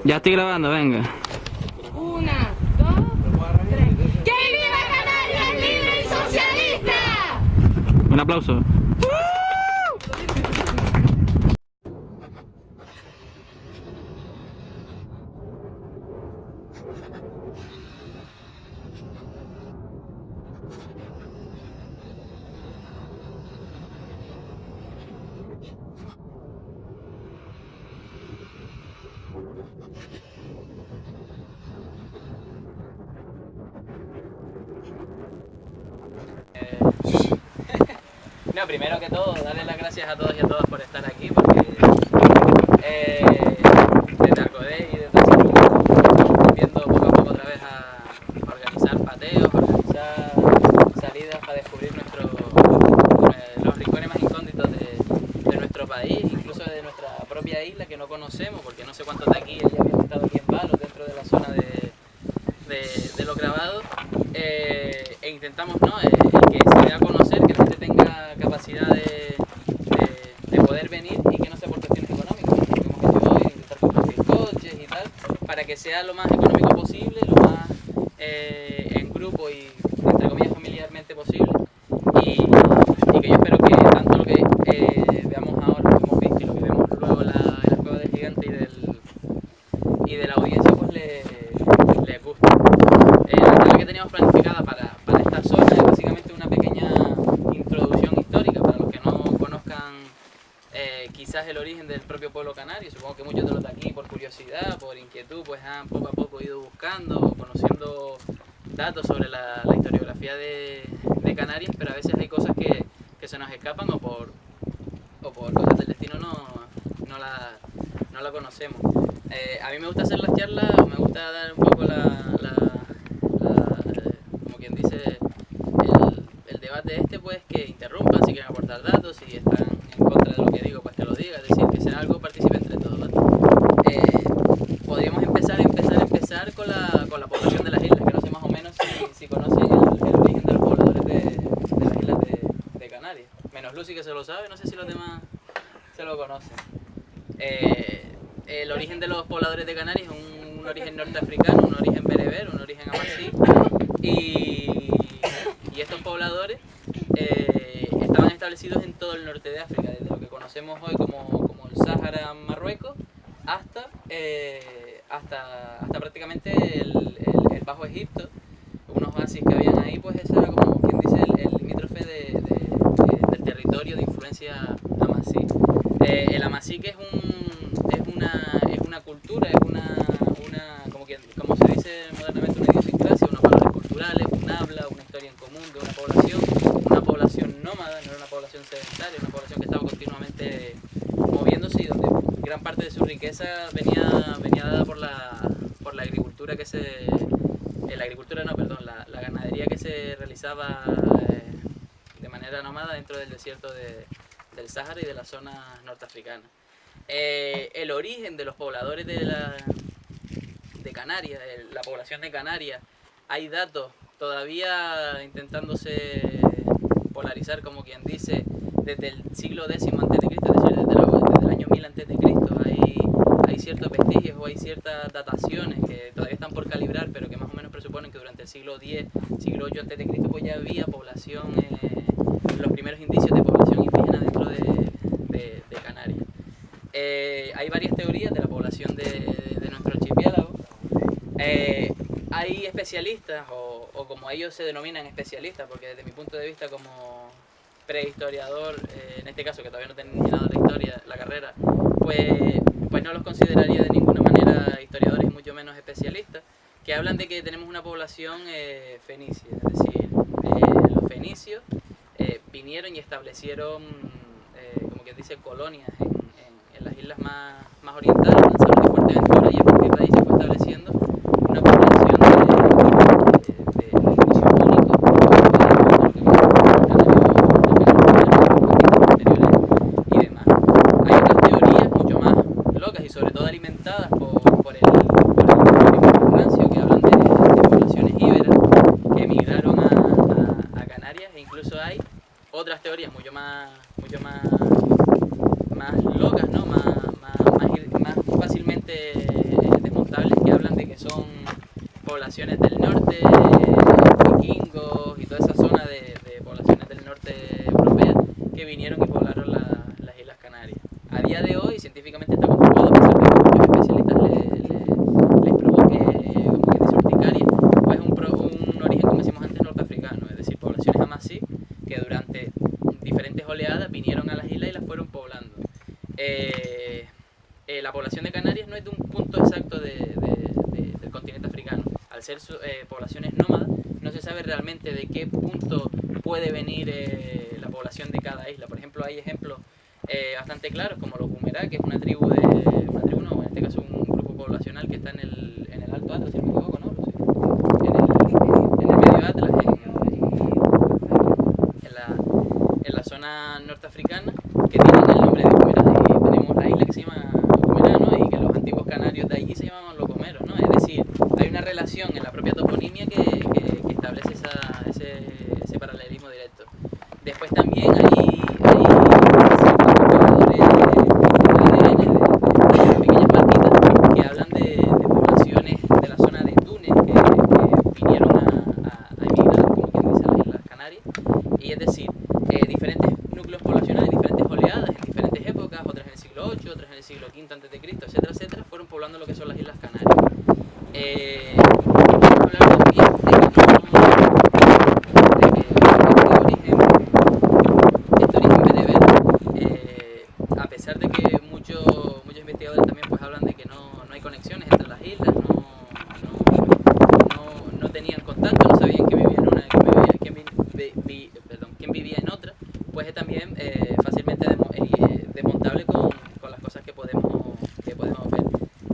Ya estoy grabando, venga. Una, dos, tres. ¡Que viva Canarias libre y socialista! Un aplauso. No, primero que todo, darle las gracias a todos y a todas por estar aquí, porque desde Arcodé y desde Salud, viendo poco a poco otra vez a organizar pateos, organizar salidas para descubrir los rincones más incógnitos de nuestro país, incluso de nuestra propia isla que no conocemos, porque no sé cuántos de aquí ya habían estado aquí en Palos, dentro de la zona de los grabados, e intentamos, ¿no? El que se dé a conocer, que la gente tenga capacidad de poder venir y que no sea por cuestiones económicas, porque hemos hecho hoy, intentar compartir coches y tal, para que sea lo más económico posible, lo más en grupo y entre comillas familiarmente posible, y que yo espero que tanto lo que veamos ahora, lo que hemos visto y lo que vemos luego en la Cueva del Gigante y de la audiencia, pues les guste. La actividad que teníamos planificada para esta zona es básicamente una pequeña introducción histórica para los que no conozcan quizás el origen del propio pueblo canario. Supongo que muchos de los de aquí, por curiosidad, por inquietud, pues han poco a poco ido buscando, conociendo datos sobre la historiografía de Canarias, pero a veces hay cosas que se nos escapan o por cosas del destino no la conocemos. A mí me gusta hacer las charlas, me gusta dar un poco como quien dice, el debate pues que interrumpan si quieren aportar datos, si están en contra de lo que digo, pues que lo diga, es decir, que sea algo participe entre todos, ¿vale? Podríamos empezar con la población de las islas, que no sé más o menos si conocen el origen de los pobladores de las islas de Canarias, menos Lucy que se lo sabe, no sé si los demás se lo conocen. El origen de los pobladores de Canarias es un origen norteafricano, un origen bereber, un origen amasí, y estos pobladores estaban establecidos en todo el norte de África, desde lo que conocemos hoy como el Sáhara, Marruecos, hasta prácticamente el Bajo Egipto, unos oasis que habían ahí, pues ese era como quien dice el limítrofe del territorio de influencia amasí. El amasí que es una cultura, es como se dice modernamente, una idiosincrasia, unos valores culturales, un habla, una historia en común de una población nómada, no era una población sedentaria, una población que estaba continuamente moviéndose y donde gran parte de su riqueza venía dada por la agricultura la ganadería que se realizaba de manera nómada dentro del desierto del Sáhara y de las zonas norteafricanas. El origen de los pobladores de Canarias, la población de Canarias, hay datos todavía intentándose polarizar, como quien dice, desde el siglo X a.C., es decir, desde el año 1000 a.C. Hay ciertos vestigios o hay ciertas dataciones que todavía están por calibrar, pero que más o menos presuponen que durante el siglo X, siglo VIII a.C. pues ya había población, los primeros indicios de población indígena dentro de Canarias. Hay varias teorías de la población de nuestro archipiélago. Hay especialistas, o como ellos se denominan especialistas, porque desde mi punto de vista como prehistoriador, en este caso que todavía no he terminado la carrera, pues no los consideraría de ninguna manera historiadores y mucho menos especialistas, que hablan de que tenemos una población fenicia, es decir, los fenicios vinieron y establecieron, como quien dice, colonias en las islas más orientales, lanzaron de Fuerteventura, y a partir de ahí se fue estableciendo una población de inicio único, y demás. Hay otras teorías mucho más locas y sobre todo alimentadas por el rancio, que hablan de poblaciones íberas que emigraron a Canarias, e incluso hay otras teorías mucho más locas, ¿no? más fácilmente desmontables, notables que hablan de que son poblaciones del norte, vikingos y toda esa zona de poblaciones del norte europea que vinieron y poblaron las Islas Canarias. A día de hoy, científicamente está comprobado, a pesar de que a muchos especialistas les provoque, como que dice, urticaria, pues un origen, como decimos antes, norteafricano, es decir, poblaciones amasí que durante diferentes oleadas vinieron a las islas y las fueron poblando. La población de Canarias no es de un punto exacto del continente africano. Al ser poblaciones nómadas, no se sabe realmente de qué punto puede venir la población de cada isla. Por ejemplo, hay ejemplos bastante claros, como los Bumerá, que es una tribu no, en este caso un grupo poblacional que está en el Alto Atlas, si no me equivoco, ¿no? En el Medio Atlas, en la zona norteafricana, que tienen el nombre de Bumerá, y tenemos la isla que se llama Bumerá, ¿no? Y que los antiguos canarios de allí se llamaban locomeros, ¿no? Es decir, hay una relación en la propia toponimia que establece ese paralelismo directo. Después también hay ciertos computadores de pequeñas partitas que hablan de poblaciones de la zona de Túnez que vinieron a emigrar, como quien dice, a las Islas Canarias. Y es decir, diferentes núcleos poblacionales, diferentes oleadas en diferentes épocas, otras en el siglo VIII, otras en el siglo V a.C., etcétera, etcétera, fueron poblando lo que son las Islas Canarias. Vamos a hablar también de que este origen bereber, a pesar de que muchos investigadores también pues hablan de que no hay conexiones entre las islas, no tenían contacto, no sabían quién vivía en una, quién vivía en otra, pues es también fácilmente desmontable con las cosas que podemos ver.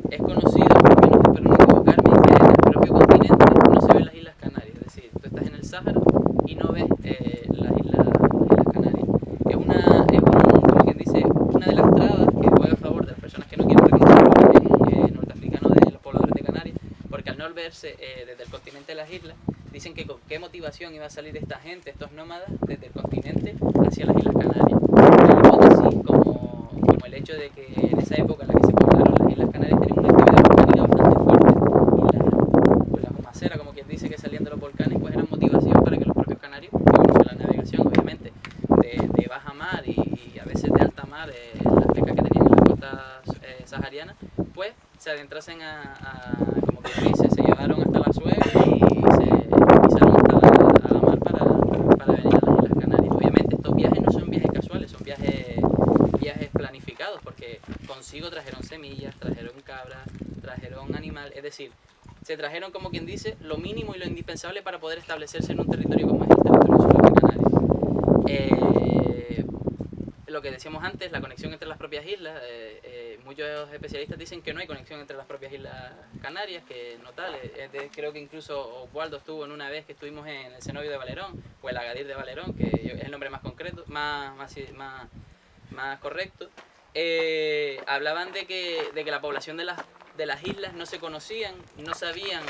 Es conocido, por lo menos espero no equivocarme, que en el propio continente no se ven las Islas Canarias, es decir, tú estás en el Sáhara y no ves las Islas Canarias. Como quien dice, una de las trabas que juega a favor de las personas que no quieren reconocer el origen norteafricano de los pobladores de Canarias, porque al no verse desde el continente de las islas, dicen que con qué motivación iba a salir esta gente, estos nómadas, desde el continente hacia las Islas Canarias. Hay hipótesis como el hecho de que en esa época en la que se poblaron las Islas Canarias tenían una actividad volcánica bastante fuerte y las humaceras, como quien dice, que salían de los volcanes, pues eran motivación para que los propios canarios, que conocen la navegación obviamente de baja mar y a veces de alta mar, las pescas que tenían en las costas saharianas, pues se adentrasen como quien dice, se llevaron hasta la suegra y se pisaron hasta la mar para venir a las Islas Canarias. Obviamente estos viajes no son viajes casuales, son viajes planificados, porque consigo trajeron semillas, trajeron cabras, trajeron animal, es decir, se trajeron, como quien dice, lo mínimo y lo indispensable para poder establecerse en un territorio como es el territorio sur de Canarias. Lo que decíamos antes, la conexión entre las propias islas, muchos especialistas dicen que no hay conexión entre las propias Islas Canarias, que no tal, creo que incluso Oswaldo estuvo en una vez que estuvimos en el cenobio de Valerón, o el Agadir de Valerón, que es el nombre más concreto, más correcto. Hablaban de que la población de las islas no se conocían, no sabían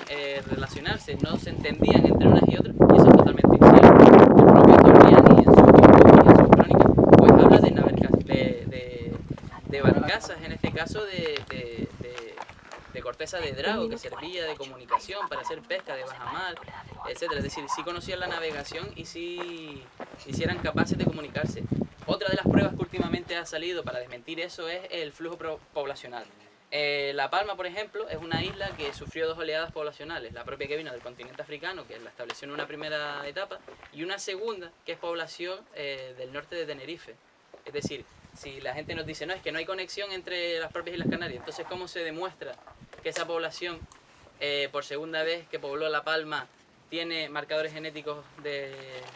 relacionarse, no se entendían entre unas y otras, y eso es totalmente incierto. El propio Torriani en sus crónicas pues habla de barcazas, en este caso de corteza de drago, que servía de comunicación para hacer pesca de bajamar, etcétera. Es decir, sí conocían la navegación y sí eran capaces de comunicarse. Otra de las pruebas que últimamente ha salido para desmentir eso es el flujo poblacional. La Palma, por ejemplo, es una isla que sufrió dos oleadas poblacionales, la propia que vino del continente africano, que la estableció en una primera etapa, y una segunda, que es población del norte de Tenerife. Es decir, si la gente nos dice, no, es que no hay conexión entre las propias Islas Canarias, entonces ¿cómo se demuestra que esa población, por segunda vez que pobló La Palma, tiene marcadores genéticos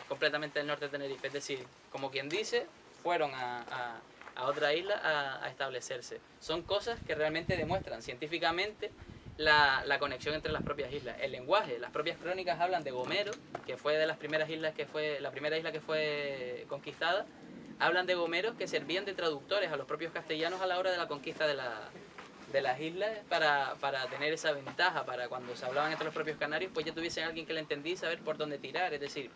completamente del norte de Tenerife? Es decir, como quien dice, fueron a otra isla a establecerse. Son cosas que realmente demuestran científicamente la conexión entre las propias islas. El lenguaje, las propias crónicas hablan de Gomero, que fue de las primeras islas la primera isla que fue conquistada. Hablan de gomeros que servían de traductores a los propios castellanos a la hora de la conquista de las islas para tener esa ventaja, para cuando se hablaban entre los propios canarios, pues ya tuviesen alguien que le entendía y saber por dónde tirar. Es decir,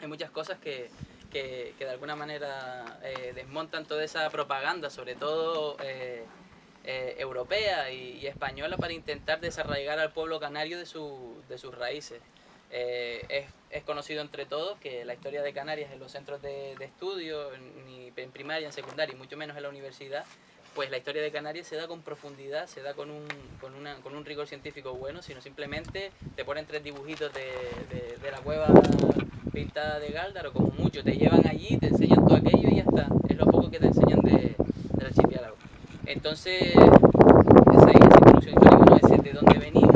hay muchas cosas que de alguna manera desmontan toda esa propaganda, sobre todo europea y española para intentar desarraigar al pueblo canario de sus raíces. Es conocido entre todos que la historia de Canarias en los centros de estudio, ni en primaria, en secundaria y mucho menos en la universidad, pues la historia de Canarias se da con profundidad, se da con un rigor científico bueno, sino simplemente te ponen 3 dibujitos de la cueva pintada de Gáldaro, como mucho, te llevan allí, te enseñan todo aquello y ya está, es lo poco que te enseñan del archipiélago. Entonces, esa introducción histórica, ¿no? Es de dónde venimos,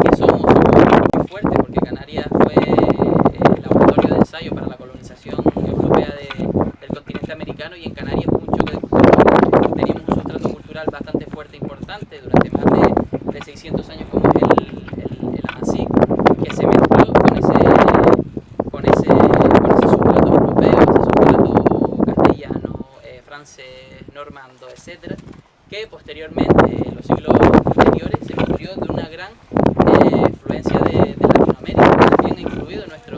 qué somos muy fuerte, porque Canarias fue el laboratorio de ensayo para la colonización europea del continente americano, y en Canarias hubo un choque de culturas. Teníamos un sustrato cultural bastante fuerte e importante durante más de 600 años, como es el Amazic, que se mezcló con ese sustrato europeo, ese sustrato castellano, francés, normando, etcétera, que posteriormente, en los siglos posteriores, se nutrió de una gran influencia de Latinoamérica, que también ha influido en nuestra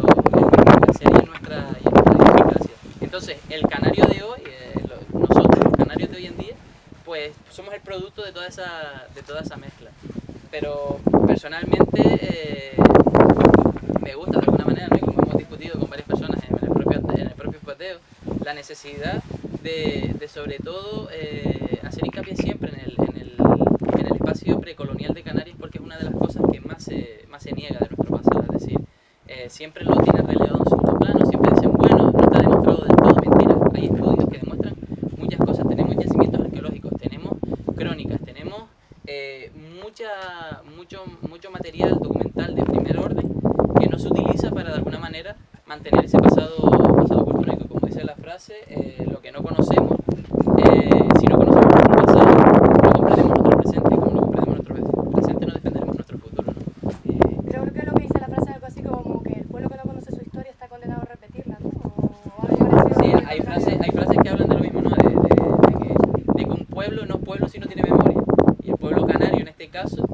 ser y en nuestra idiosincrasia. Entonces, el canario de hoy, nosotros, los canarios de hoy en día, pues somos el producto de toda esa mezcla. Pero personalmente me gusta de alguna manera, ¿no? Y como hemos discutido con varias personas en el propio pateo, la necesidad de sobre todo hacer hincapié siempre en el espacio precolonial de Canarias, porque es una de las cosas que más se niega de nuestro pasado. Es decir, siempre lo tienen relegado en segundo plano, siempre dicen, bueno, no está demostrado del todo. Mentira, hay estudios que demuestran muchas cosas, tenemos yacimientos arqueológicos, tenemos crónicas, tenemos mucho material documental de primer orden que no se utiliza para de alguna manera mantener ese pasado cultural. Como dice la frase, lo que no conocemos, si no conocemos nuestro pasado, no comprendemos nuestro presente, y como no comprendemos nuestro presente no defenderemos nuestro futuro, ¿no? Creo que lo que dice la frase es algo así como que el pueblo que no conoce su historia está condenado a repetirla, ¿no? O algo así. Sí, hay frases que hablan de lo mismo, ¿no? De que un pueblo no es pueblo si no tiene memoria. Y el pueblo canario, en este caso,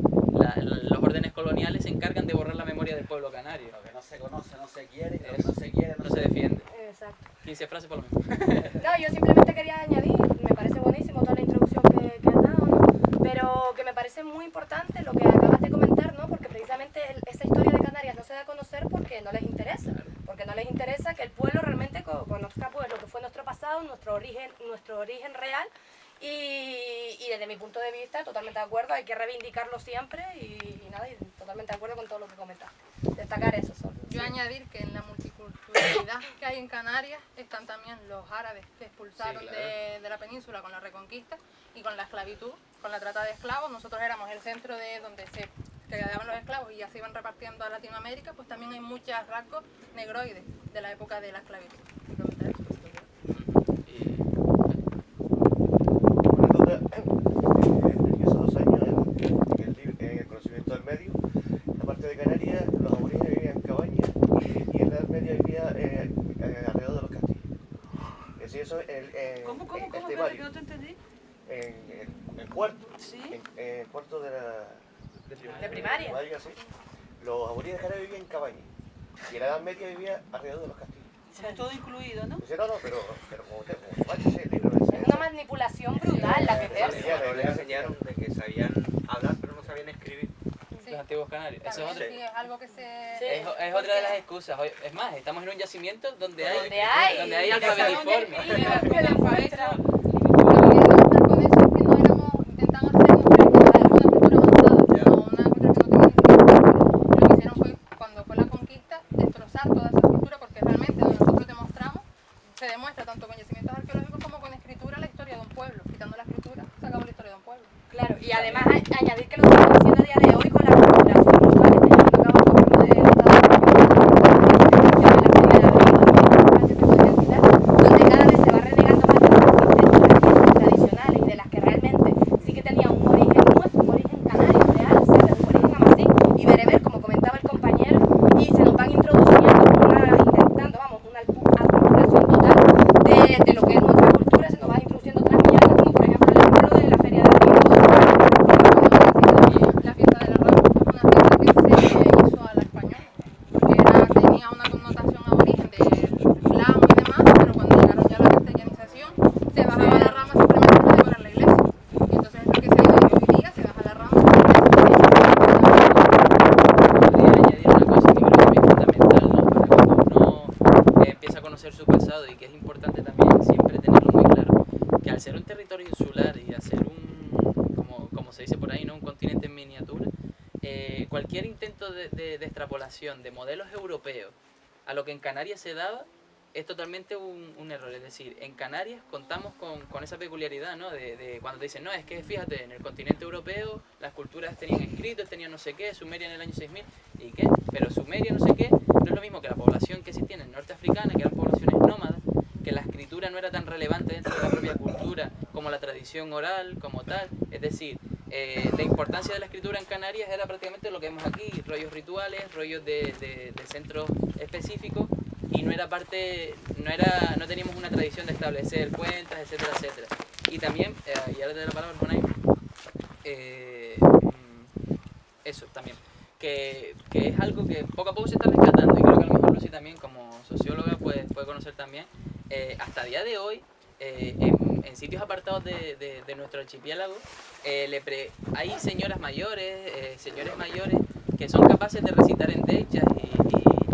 los órdenes coloniales se encargan de borrar la memoria del pueblo canario. Lo que no se conoce no se quiere, y lo que no se quiere No se defiende. Exacto. 15 frases por lo menos. No, yo simplemente quería añadir, me parece buenísimo toda la introducción que has dado, ¿no? Pero que me parece muy importante lo que acabas de comentar, ¿no? Porque precisamente esa historia de Canarias no se da a conocer porque no les interesa. Porque no les interesa que el pueblo realmente conozca pues, lo que fue nuestro pasado, nuestro origen real. Y desde mi punto de vista, totalmente de acuerdo, hay que reivindicarlo siempre y nada, y totalmente de acuerdo con todo lo que comentaste. Destacar eso solo. Yo añadir que en la multiculturalidad que hay en Canarias están también los árabes que expulsaron Sí, claro. de la península con la reconquista y con la esclavitud, con la trata de esclavos. Nosotros éramos el centro de donde se quedaban los esclavos y ya se iban repartiendo a Latinoamérica, pues también hay muchos rasgos negroides de la época de la esclavitud. Simplemente eso. En esos 2 años, en el conocimiento del medio, la parte de Canarias, los aborígenes vivían en cabañas y en la Edad Media vivía alrededor de los castillos. Es decir, eso ¿Cómo? el Espera, temario, que no te entendí. en el cuarto, Sí. en el cuarto de primaria. sí, los aborígenes canarios vivían en cabañas y en la Edad Media vivía alrededor de los castillos. Todo incluido, ¿no? Dice, no, pero como sí, el libro Es una manipulación brutal la que ejerce. Le enseñaron de que sabían hablar pero no sabían escribir. Sí. Los antiguos canarios. Eso También es, sí, es algo que se... es otra de las excusas. Es más, estamos en un yacimiento donde hay Donde alfabetiforme. Y el alfabeto, lo que quiero contar con eso es que no éramos intentando hacer una cultura avanzada, no una cultura que no tenía ni siquiera. Lo que hicieron fue, cuando fue la conquista, destrozar toda esa cultura, porque realmente donde nosotros demostramos, se demuestra tanto con yacimientos arqueológicos como con escritura la historia de un pueblo. Quitando la escritura, se acabó la historia de un pueblo. Claro, y además añadir que lo estamos haciendo a día de hoy con la configuración brutal que está llevando a cabo el gobierno del Estado, donde cada vez se va renegando más de cualquier intento de extrapolación de modelos europeos a lo que en Canarias se daba es totalmente un error. Es decir, en Canarias contamos con esa peculiaridad, ¿no? De cuando te dicen, no, es que fíjate, en el continente europeo las culturas tenían escritos, tenían no sé qué, Sumeria en el año 6000, ¿y qué? Pero Sumeria no sé qué no es lo mismo que la población que existía en el norte africana, que eran poblaciones nómadas, que la escritura no era tan relevante dentro de la propia cultura como la tradición oral, como tal. Es decir, la importancia de la escritura en Canarias era prácticamente lo que vemos aquí, rollos rituales, rollos de centros específicos, y no era parte, no teníamos una tradición de establecer cuentas, etcétera, etcétera. Y también, y ahora te doy la palabra, Jonay, eso también, que es algo que poco a poco se está rescatando, y creo que a lo mejor Lucy también, como socióloga, puede conocer también, hasta día de hoy, en sitios apartados de nuestro archipiélago, hay señoras mayores, señores mayores, que son capaces de recitar en dechas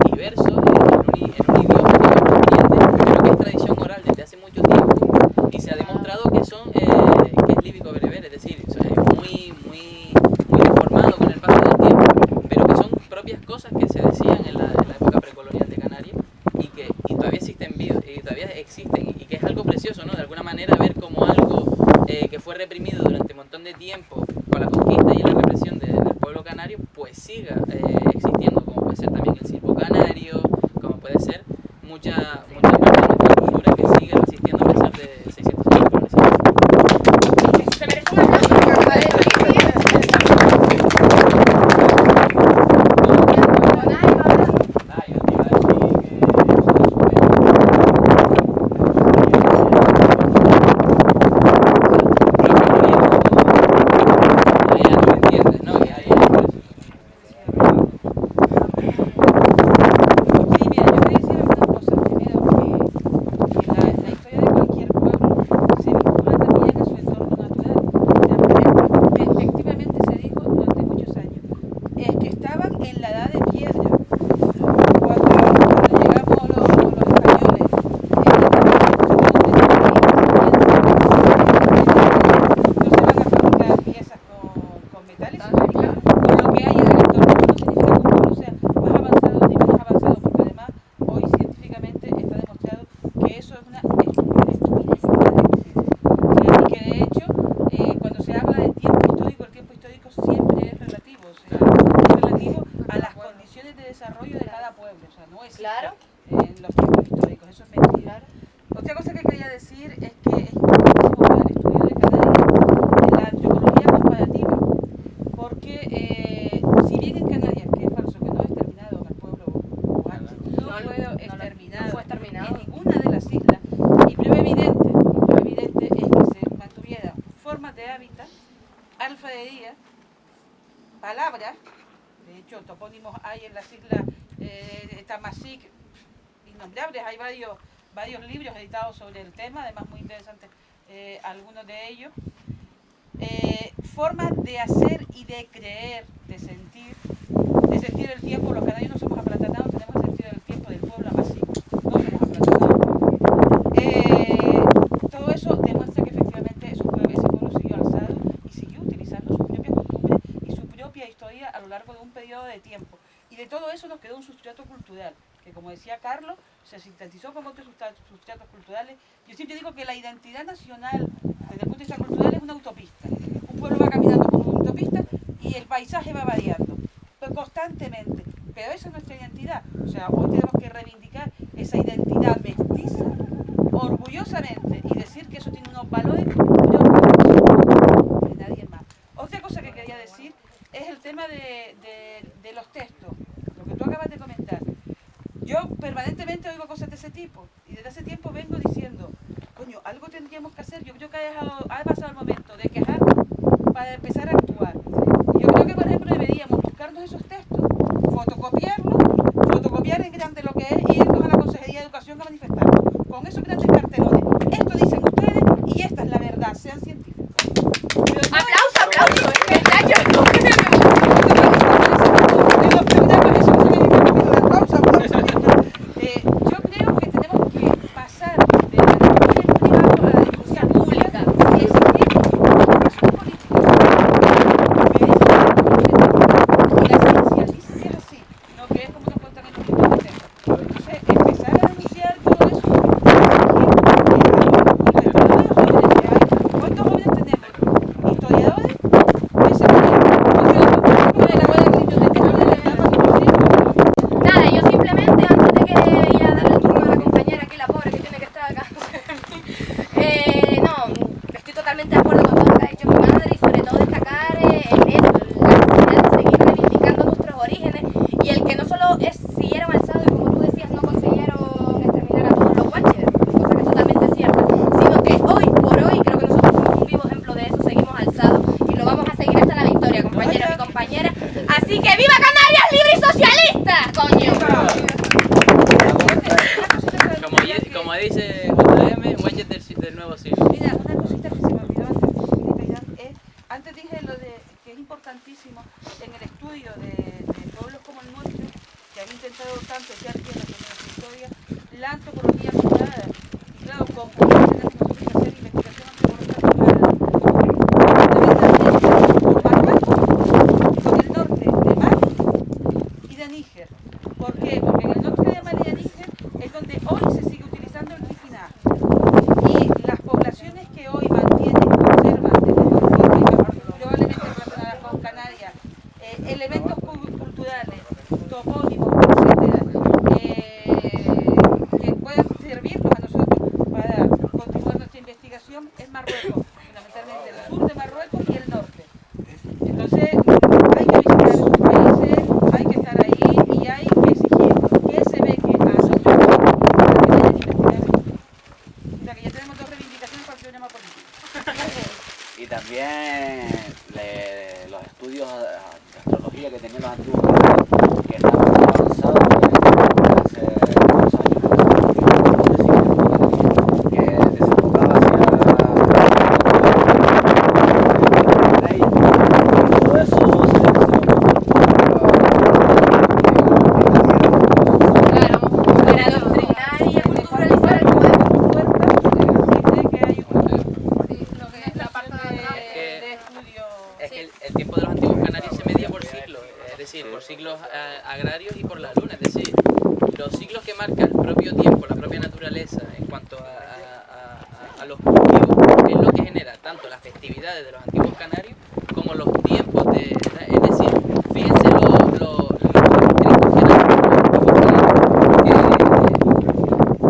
y versos en un idioma pero que es tradición oral desde hace mucho tiempo, y se ha demostrado que es líbico bereber, es decir, es muy deformado con el paso del tiempo, pero que son propias cosas que se decían en la época precolonial de Canarias, y todavía existen vivos, y todavía existen, y que es algo precioso, ¿no? De alguna manera ver como algo que fue reprimido durante un montón de tiempo con la conquista y la represión del pueblo canario, pues siga existiendo, como puede ser también el silbo canario, como puede ser mucha parte de nuestra cultura que sigue resistiendo a pesar de 600 años de colonización. Se merece un aplauso. Claro. En los tiempos históricos, eso es mentira. Otra cosa que quería decir es que es importantísimo para el estudio de Canarias la antropología comparativa, porque si bien en Canarias, que es falso, que no es exterminado en el pueblo guanche, no fue exterminado en ninguna de las islas, y prueba evidente es que se mantuviera formas de hábitat, alfarería, palabras, de hecho topónimos hay en las islas Tamasic, innombrables, hay varios libros editados sobre el tema, además muy interesantes algunos de ellos. Formas de hacer y de creer, de sentir el tiempo. Los canarios no somos aplatanados, tenemos el sentido del tiempo del pueblo amasic, no somos aplatanados. Todo eso demuestra que efectivamente ese pueblo siguió alzado y siguió utilizando sus propias costumbres y su propia historia a lo largo de un periodo de tiempo. Y de todo eso nos quedó un sustrato cultural, que como decía Carlos, se sintetizó con otros sustratos culturales. Yo siempre digo que la identidad nacional, desde el punto de vista cultural, es una autopista. Un pueblo va caminando por una autopista y el paisaje va variando, pero constantemente. Pero esa es nuestra identidad. O sea, hoy tenemos que reivindicar esa identidad mestiza, orgullosamente, y decir que eso tiene unos valores propios de nadie más. Otra cosa que quería decir es el tema de los textos, lo que tú acabas de comentar. Yo permanentemente oigo cosas de ese tipo y desde hace tiempo vengo diciendo, coño, algo tendríamos que hacer. Yo creo que ha pasado el momento de quejar para empezar a actuar. Yo creo que, por ejemplo, deberíamos buscarnos esos textos, fotocopiar en grande lo que es y irnos a la Consejería de Educación a manifestarnos con esos grandes cartelones. Esto dicen ustedes y esta es la verdad, sean científicos. ¡Aplauso! Yo creo que tenemos que pasar de la discusión privada a la discusión pública y exigir educación política. Así que ¡viva Canarias libre y socialista! ¡Coño! Como dice JM, Wenches del nuevo siglo. Mira, una cosita que se me olvidó antes, antes dije lo de que es importantísimo en el estudio de pueblos como el nuestro, que han intentado tanto echar tierra sobre nuestra historia, la antropología comparada. Y claro, con nosotros que hacer investigación antropológica comparada. Con el norte de Mali y de Níger. ¿Por qué? Porque en el norte de Mali y de Níger es donde hoy se sigue utilizando el Rifinah. Y las poblaciones que hoy mantienen, conservan, probablemente relacionadas con Canarias, elementos culturales, topónimos, etcétera, que puedan servirnos a nosotros para continuar nuestra investigación, es Marruecos, fundamentalmente el sur de Marruecos y el norte. Entonces, hay que visitar esos países, hay que estar ahí y hay que exigir que se ve que a nosotros para que vayan a investigar. O sea que ya tenemos dos reivindicaciones para el problema político. Y también los estudios de astrología que tenían los antiguos que estaban muy avanzados hace unos años, que desenfocaba hacia todo eso Para adoctrinar y culturalizar el pueblo. Es que el tiempo de los antiguos canarios se medía por siglos, es decir, por siglos agrarios y por la luna, es decir, los siglos que marca el propio tiempo, la propia naturaleza en cuanto a los cultivos, es lo que genera tanto las festividades de los antiguos canarios como los tiempos de, es decir, fíjense los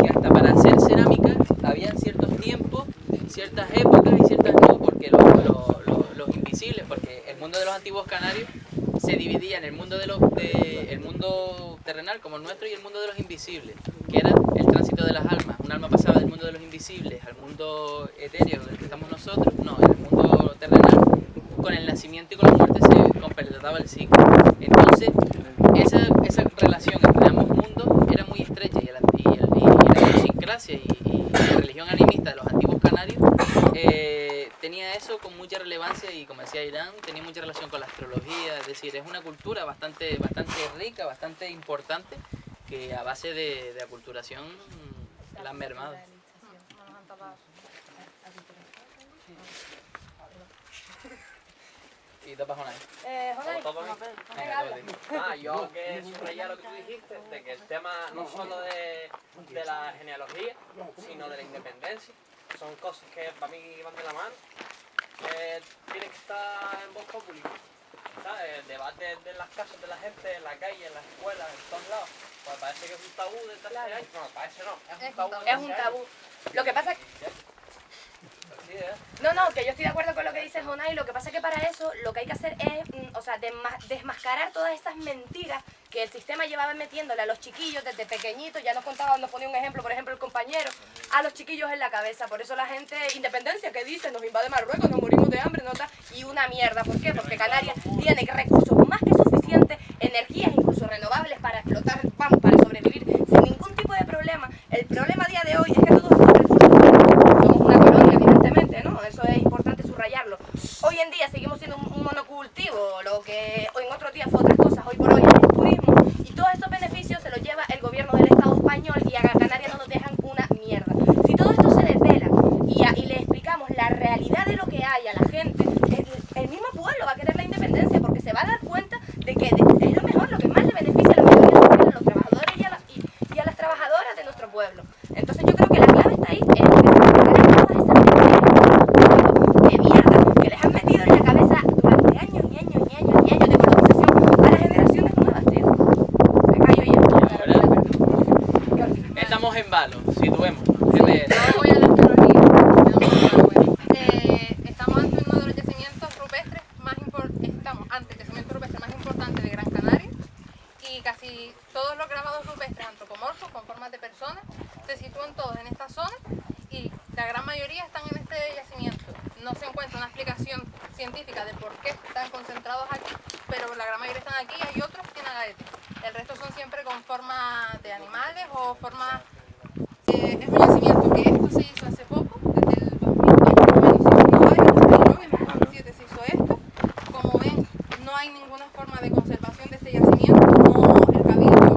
que hasta para hacer cerámica habían ciertos tiempos, ciertas épocas y ciertas no, porque los invisibles, porque el mundo de los antiguos canarios se dividía en el mundo el mundo terrenal como el nuestro y el mundo de los invisibles, que era el tránsito de las almas. Un alma pasaba del mundo de los invisibles al mundo etéreo del que estamos nosotros, no, en el mundo terrenal, con el nacimiento y con la muerte se completaba el ciclo. Entonces, esa relación entre ambos mundos era muy estrecha y la idiosincrasia y la religión animista de los antiguos canarios tenía eso con mucha relevancia y, como decía Irán, tenía mucha relación con la astrología, es decir, es una cultura bastante rica, bastante importante, que a base de aculturación la han mermado. Y tapas Jonay. Jonay, venga, habla. Yo que subrayar lo que tú dijiste, de que el tema no solo de la genealogía, sino de la independencia, son cosas que para mí van de la mano. Tiene que estar en voz pública. ¿Sabes? El debate de las casas de la gente, en la calle, en las escuelas, en todos lados. Pues parece que es un tabú de tal año. No, parece no, es un tabú. Es un tabú. Lo que pasa es No, que yo estoy de acuerdo con lo que dice Jonay. Lo que pasa es que para eso lo que hay que hacer es, desmascarar todas esas mentiras que el sistema llevaba metiéndole a los chiquillos desde pequeñitos. Ya nos ponía un ejemplo, por ejemplo, el compañero, a los chiquillos en la cabeza. Por eso la gente, independencia, que dice, nos invade Marruecos, nos morimos de hambre, y una mierda. ¿Por qué? Porque Canarias tiene recursos más que suficientes, energías incluso renovables para explotar, para sobrevivir sin ningún tipo de problema. El problema a día de hoy es que todos somos una colonia, evidentemente, ¿no? Eso es importante subrayarlo. Hoy en día seguimos siendo un monocultivo, lo que en otros días fue otras cosas, hoy por hoy es el turismo, y todos esos beneficios se los lleva el gobierno del Estado español, y a Canarias no nos dejan una mierda. Si todo esto se desvela y le explicamos la realidad de lo que hay a la gente, el mismo pueblo va a querer la independencia, porque se va a dar cuenta de que es lo mejor, lo que más le beneficia a la mayoría social, a los trabajadores y a las trabajadoras de nuestro pueblo. Entonces yo creo que la clave está ahí, en que se recuperen todas esas de mierda que les han metido en la cabeza durante años y años y años y años de colonización a las generaciones nuevas, tío. Me callo ya. Estamos en valo, situemos. Voy a la arqueología. Estamos ante uno de los yacimientos rupestres más importantes de Gran Canaria, y casi todos los grabados rupestres antropomorfos con formas de personas se sitúan todos en esta zona, y la gran mayoría están en este yacimiento. no se encuentra una explicación científica de por qué están concentrados aquí, pero la gran mayoría están aquí y hay otros que tienen agaetes. El resto son siempre con forma de animales o forma... es un yacimiento que esto se hizo hace poco, desde el 2008 en el 2007 se hizo esto. Como ven, no hay ninguna forma de conservación de este yacimiento, el cabildo,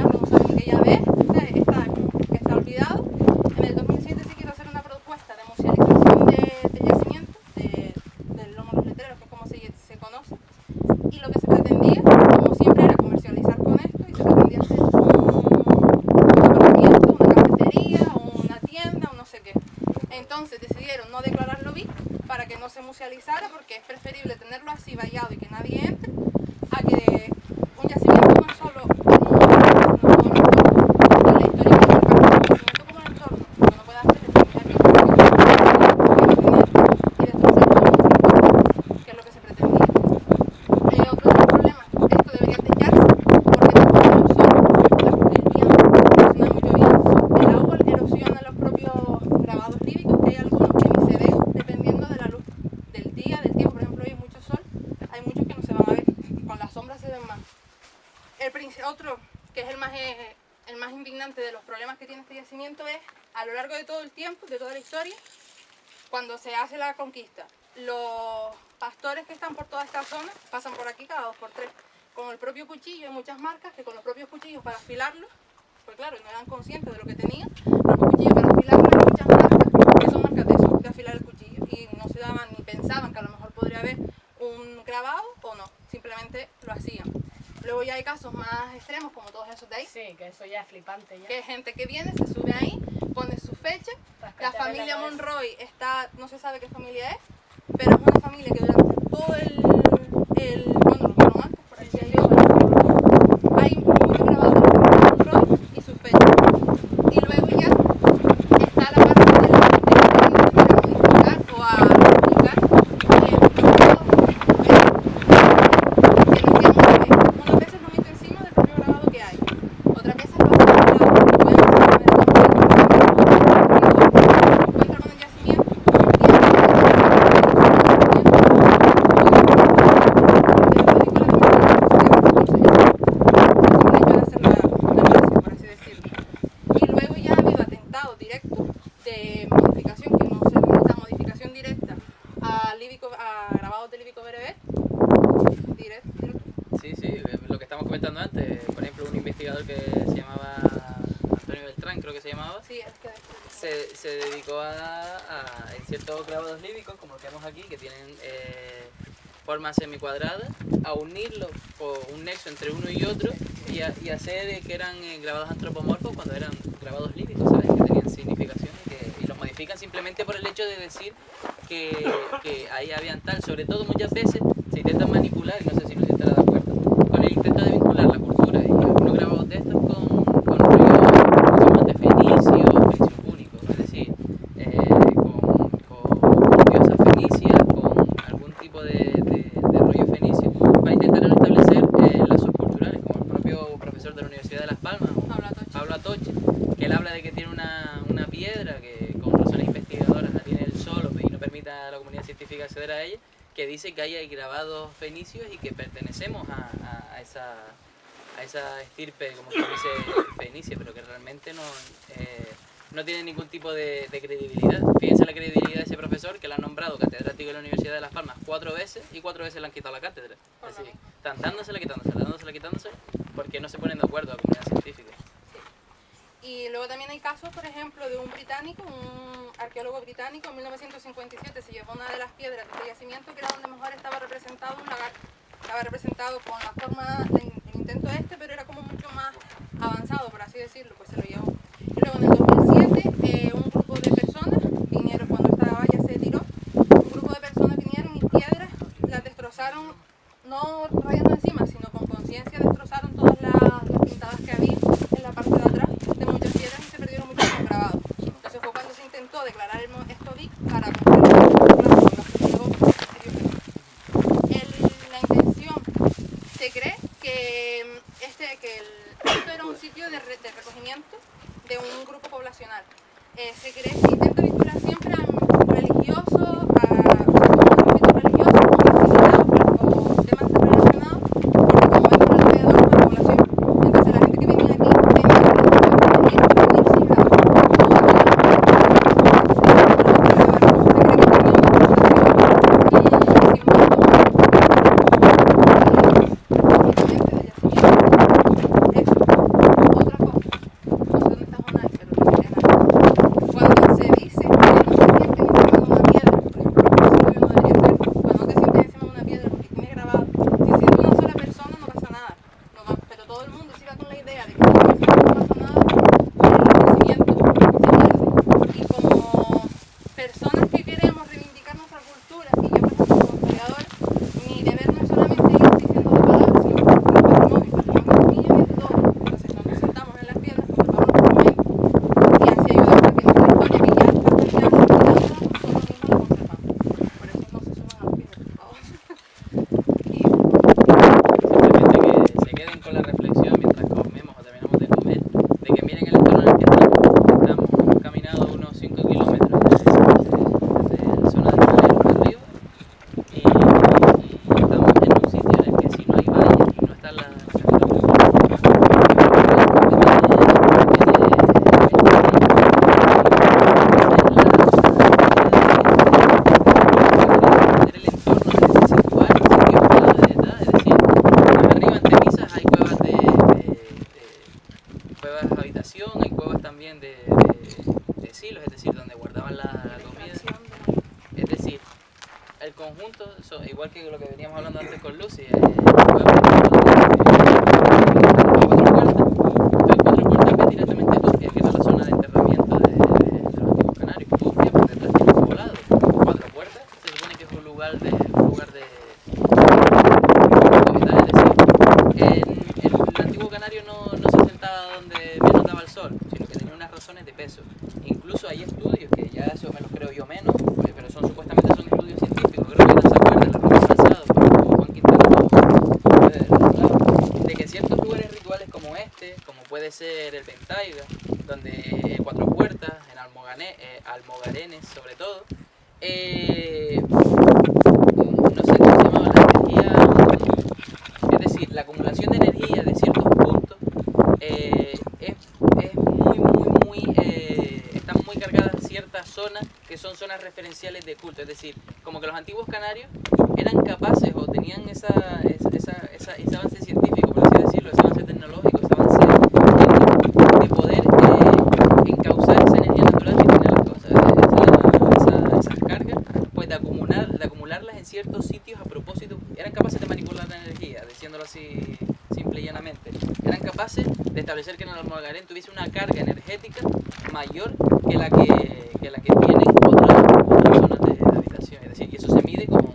no saben qué llave es, está olvidado. En el 2007 se quiso hacer una propuesta de musealización del yacimiento, del lomo de los letreros, que es como se conoce, y lo que se pretendía, como siempre, era comercializar con esto y se pretendía hacer un aparcamiento, una cafetería, una tienda, o no sé qué. Entonces decidieron no declararlo BIC para que no se musealizara, porque es preferible tenerlo así vallado y que nadie entre, a que un yacimiento no solo como la historia que como el entorno, lo que no puede hacer es terminar y destrozar todo, que es lo que se pretendía. Otro problema, esto debería techarse, porque tampoco el sol, el tiempo, erosiona mucho bien. El agua erosiona los propios grabados líbicos, que hay algunos que ni se ven, dependiendo de la luz del día, del tiempo. Por ejemplo, hoy hay mucho sol, hay muchos que no se van a ver, con la sombra se ven más. Otro, que es el más indignante de los problemas que tiene este yacimiento, es a lo largo de todo el tiempo, de toda la historia, cuando se hace la conquista, los pastores que están por toda esta zona pasan por aquí cada 2 por 3 con el propio cuchillo. Hay muchas marcas que con los propios cuchillos para afilarlo, pues claro, no eran conscientes de lo que tenían, los propios cuchillos para afilarlo, hay muchas marcas que son marcas de eso, de afilar el cuchillo, y no se daban ni pensaban que a lo mejor podría haber un grabado o no, simplemente lo hacían. Luego ya hay casos más extremos, como todos esos de ahí. Sí, que eso ya es flipante ya. Que hay gente que viene, se sube ahí, pone su fecha. La familia Monroy está, no se sabe qué familia es, pero es una familia que durante todo bueno, lo vieron antes, por ahí hay un grabado de la familia Monroy y su fecha. Y luego ya está la parte de modificar o a publicar unas veces lo mete encima del propio grabado que hay, otras veces lo hace a un lado. Pueden encuentra con el yacimiento y luego ya ha habido atentados directos de modificación, que no se limita a modificación directa a grabados de líbico bereber directo. Sí, lo que estamos comentando antes, por ejemplo, un investigador que se llamaba Antonio Beltrán, creo que se llamaba, Sí, es que se dedicó en ciertos grabados líbicos, como los que vemos aquí, que tienen formas semicuadradas, a unirlos por un nexo entre uno y otro y hacer que eran grabados antropomorfos cuando eran grabados líbicos, ¿sabes? Que tenían significación y los modifican simplemente por el hecho de decir que ahí habían tal. Sobre todo muchas veces se intentan manipular, y no sé si nos estará de acuerdo, con el intento de vincular la cultura y algunos grabados de estos con rollos de fenicio púnico, es decir, con diosas fenicias, con algún tipo de rollo fenicio, para intentar establecer lazos culturales, como el propio profesor de la Universidad de Las Palmas, Pablo Atoche, que él habla de que tiene una piedra que con razones investigadoras la tiene él solo y no permite a la comunidad científica acceder a ella, que dice que ahí hay grabados fenicios y que pertenecemos a esa estirpe, como se dice, fenicia, pero que realmente no tiene ningún tipo de credibilidad. Fíjense la credibilidad de ese profesor, que lo han nombrado catedrático de la Universidad de Las Palmas 4 veces y 4 veces le han quitado la cátedra. Es decir, están dándosela, quitándosela, porque no se ponen de acuerdo a la comunidad científica. Y luego también hay casos, por ejemplo, de un británico, un arqueólogo británico, en 1957 se llevó una de las piedras de este yacimiento, que era donde mejor estaba representado un lagarto. Estaba representado con la forma, el intento pero era como mucho más avanzado, por así decirlo, pues se lo llevó. Y luego en el 2007, un grupo de personas vinieron, cuando esta valla se tiró, un grupo de personas vinieron y piedras las destrozaron, no rayando encima, sino con conciencia destrozaron todas las pintadas que había en la parte de atrás de muchas piedras y se perdieron muchos grabados. Entonces fue cuando se intentó declarar esto BIC para la intención. Se cree que esto era un sitio de recogimiento de un grupo poblacional. Se cree que intenta vincular siempre a religiosos también de silos, es decir, donde guardaban la comida. Es decir, el conjunto, igual que lo que veníamos hablando antes con Lucy, directamente Turquía, que era la zona de enterramiento de los antiguos canarios. Turquia, por detrás tiene un poblado, Cuatro Puertas, se supone que es un lugar de el antiguo canario no se sentaba donde menos daba el sol, sino que tenía unas razones de peso. Incluso hay estudios, que ya eso me los creo yo menos, pero supuestamente son estudios científicos, creo que no se acuerdan, la Roca Calzado, cuando Juan Quintana, de que ciertos lugares rituales como este, como puede ser el Ventaiga, donde Cuatro Puertas, en Almogarenes sobre todo, no sé cómo se llamaba, la energía, es decir, la acumulación de energía de ciertos puntos están muy cargadas ciertas zonas que son zonas referenciales de culto, es decir, como que los antiguos canarios eran capaces o tenían ese avance científico, por así decirlo, ese avance tecnológico, ese avance de poder encauzar esa energía natural que tienen las cosas, esas cargas, pues de acumularlas en ciertos sitios a propósito. Eran capaces de manipular la energía, diciéndolo así simple y llanamente. Eran capaces de establecer que en el Almogarén tuviese una carga energética mayor que la que tienen otras zonas de habitación. Es decir, y eso se mide con un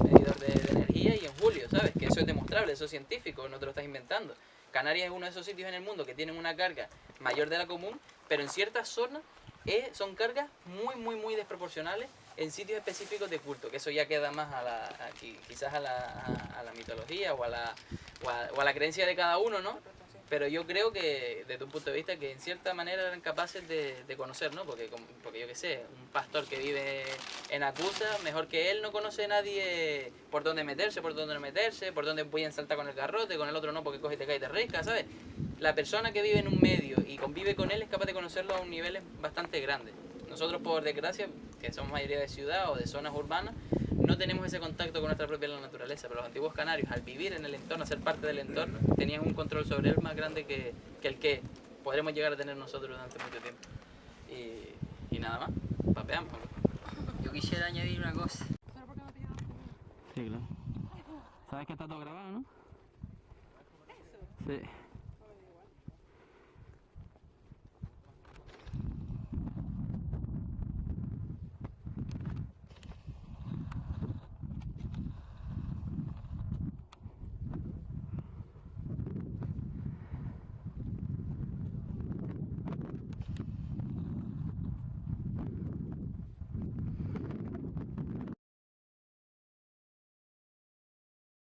medidor de energía y en julio, ¿sabes? Que eso es demostrable, eso es científico, no te lo estás inventando. Canarias es uno de esos sitios en el mundo que tienen una carga mayor de la común, pero en ciertas zonas son cargas muy desproporcionales en sitios específicos de culto, que eso ya queda más quizás a la mitología o a la creencia de cada uno, ¿no? Pero yo creo que, desde un punto de vista, que en cierta manera eran capaces de conocer, ¿no? Porque yo qué sé, un pastor que vive en Acusa, mejor que él no conoce nadie por dónde meterse, por dónde no meterse, por dónde voy a saltar con el garrote, con el otro no, porque coge y te cae y te risca, ¿sabes? La persona que vive en un medio y convive con él es capaz de conocerlo a un nivel bastante grande. Nosotros, por desgracia, que somos mayoría de ciudad o de zonas urbanas, no tenemos ese contacto con nuestra propia naturaleza, pero los antiguos canarios, al vivir en el entorno, ser parte del entorno, tenían un control sobre él más grande que el que podremos llegar a tener nosotros durante mucho tiempo. Y nada más, papeamos. Yo quisiera añadir una cosa. Sí, claro. ¿Sabes que está todo grabado, no? Sí.